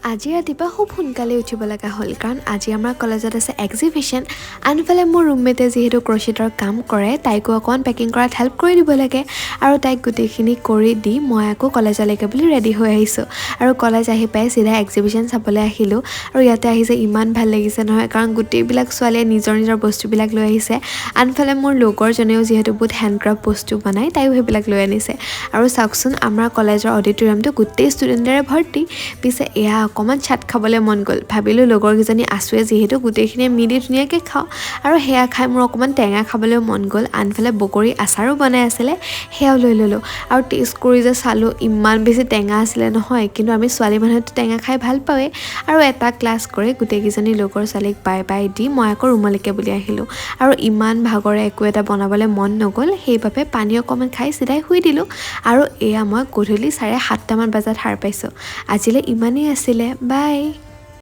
আজি ৰাতিপুৱা খুব সোনকালে উঠিব লগা হ'ল কাৰণ আজি আমাৰ কলেজত আছে এক্সিবিশ্যন। আনফালে মোৰ ৰুমমেটে যিহেতু ক্ৰচিটৰ কাম কৰে তাইকো অকণমান পেকিং কৰাত হেল্প কৰি দিব লাগে আৰু তাইক গোটেইখিনি কৰি দি মই আকৌ কলেজলৈকে বুলি ৰেডি হৈ আহিছোঁ আৰু কলেজ আহি পাই চিধা এক্সিবিশ্যন চাবলৈ আহিলোঁ। আৰু ইয়াতে আহিছে ইমান ভাল লাগিছে নহয় কাৰণ গোটেইবিলাক ছোৱালীয়ে নিজৰ নিজৰ বস্তুবিলাক লৈ আহিছে। আনফালে মোৰ লগৰজনেও যিহেতু বহুত হেণ্ডক্ৰাফ্ট বস্তু বনায় তাইও সেইবিলাক লৈ আনিছে। আৰু চাওকচোন আমাৰ কলেজৰ অডিটৰিয়ামটো গোটেই ষ্টুডেণ্টেৰে ভৰ্তি। পিছে এয়া অকণমান চাট খাবলৈ মন গ'ল, ভাবিলোঁ লগৰকেইজনী আছোৱে যিহেতু গোটেইখিনিয়ে মিলি ধুনীয়াকৈ খাওঁ। আৰু সেয়া খাই মোৰ অকণমান টেঙা খাবলৈও মন গ'ল। আনফালে বগৰী আচাৰো বনাই আছিলে, সেয়াও লৈ ল'লোঁ আৰু টেষ্ট কৰি যে চালোঁ ইমান বেছি টেঙা আছিলে নহয়। কিন্তু আমি ছোৱালী মানুহেতো টেঙা খাই ভাল পাওঁৱেই। আৰু এটা ক্লাছ কৰি গোটেইকেইজনী লগৰ ছোৱালীক বাই বাই দি মই আকৌ ৰুমলৈকে বুলি আহিলোঁ। আৰু ইমান ভাগৰে একো এটা বনাবলৈ মন নগ'ল, সেইবাবে পানী অকণমান খাই চিধাই শুই দিলোঁ। আৰু এয়া মই গধূলি 7:30 বজাত সাৰ পাইছোঁ। আজিলৈ ইমানেই আছিলে, বাই।